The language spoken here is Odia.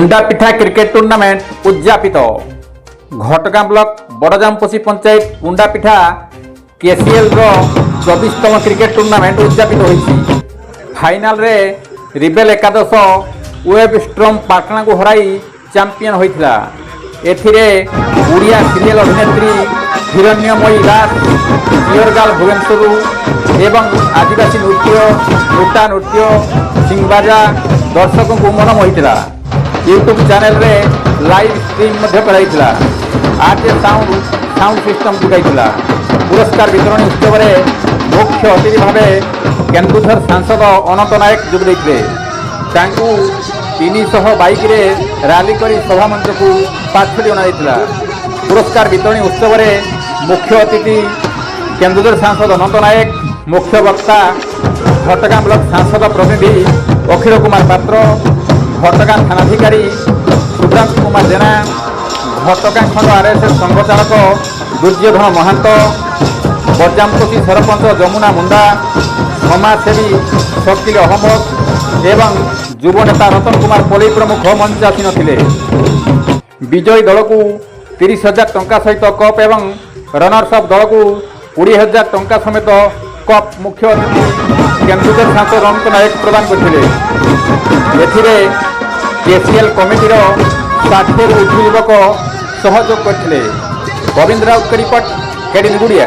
କୁଣ୍ଡାପିଠା କ୍ରିକେଟ ଟୁର୍ଣ୍ଣାମେଣ୍ଟ ଉଦ୍ଯାପିତ। ଘଟଗାଁ ବ୍ଲକ ବଡ଼ଜାମପୋଷି ପଞ୍ଚାୟତ କୁଣ୍ଡାପିଠା କେସିଏଲ୍ର 24ତମ କ୍ରିକେଟ ଟୁର୍ଣ୍ଣାମେଣ୍ଟ ଉଦ୍ଯାପିତ ହୋଇଛି। ଫାଇନାଲରେ ରିବେଲ ଏକାଦଶ ୱେବ ଷ୍ଟ୍ରମ୍ ପାଟଣାକୁ ହରାଇ ଚାମ୍ପିୟନ ହୋଇଥିଲା। ଏଥିରେ ଓଡ଼ିଆ ସିରିଏଲ ଅଭିନେତ୍ରୀ ହିରଣ୍ୟମୟୀ ଦାସ, ପିଓରଗାର୍ଲ ଭୁବନେଶ୍ୱରରୁ ଏବଂ ଆଦିବାସୀ ନୃତ୍ୟ, ନୋଟା ନୃତ୍ୟ, ସିଂବାଜା ଦର୍ଶକଙ୍କୁ ମନ ମୋହିଥିଲା। ୟୁଟ୍ୟୁବ୍ ଚ୍ୟାନେଲରେ ଲାଇଭ୍ ଷ୍ଟ୍ରିମ୍ ମଧ୍ୟ କରାଯାଇଥିଲା। ଆର୍ଜେ ସାଉଣ୍ଡ ସିଷ୍ଟମ ଯୋଗାଇଥିଲା। ପୁରସ୍କାର ବିତରଣୀ ଉତ୍ସବରେ ମୁଖ୍ୟ ଅତିଥି ଭାବେ କେନ୍ଦୁଝର ସାଂସଦ ଅନନ୍ତ ନାୟକ ଯୋଗ ଦେଇଥିଲେ। ତାଙ୍କୁ 300 ବାଇକ୍ରେ ରାଲି କରି ସଭାମଞ୍ଚକୁ ପାଛୋଟି ଅଣାଯାଇଥିଲା। ପୁରସ୍କାର ବିତରଣୀ ଉତ୍ସବରେ ମୁଖ୍ୟ ଅତିଥି କେନ୍ଦୁଝର ସାଂସଦ ଅନନ୍ତ ନାୟକ, ମୁଖ୍ୟ ବକ୍ତା ଘଟଗାଁ ବ୍ଲକ ସାଂସଦ ପ୍ରତିନିଧି ଅଖିଳ କୁମାର ପାତ୍ର, ଘଟଗାଁ ଥାନାଧିକାରୀ ସୁବ୍ରାଂଶୁ କୁମାର ଜେନା, ଘଟଗାଁ ଖଣ୍ଡ ଆର୍ଏସ୍ଏସ୍ ସଂଘଚାଳକ ଦୁର୍ଯ୍ୟୋଧନ ମହାନ୍ତ, ବଡ଼ଜାମପୋଷି ସରପଞ୍ଚ ଯମୁନା ମୁଣ୍ଡା, ସମାଜସେବୀ ଶକିଲ ଅହମ୍ମଦ ଏବଂ ଯୁବନେତା ରତନ କୁମାର ପଲେଇ ପ୍ରମୁଖ ମଞ୍ଚ ଆସିନଥିଲେ। ବିଜୟୀ ଦଳକୁ 30,000 ଟଙ୍କା ସହିତ କପ୍ ଏବଂ ରନର୍ସ ଅପ୍ ଦଳକୁ 20,000 ଟଙ୍କା ସମେତ କପ୍ ମୁଖ୍ୟ ଅତିଥି କେନ୍ଦୁଝର ସାଂସଦ ଅନନ୍ତ ନାୟକ ପ୍ରଦାନ କରିଥିଲେ। ଏଥିରେ କେସିଏଲ୍ କମିଟିର 60ରୁ ଉର୍ଦ୍ଧ୍ୱ ଯୁବକ ସହଯୋଗ କରିଥିଲେ। ଗୋବିନ୍ଦ ରାଉତଙ୍କ ରିପୋର୍ଟ, କେଡିନ୍ ଗୁଡିଆ।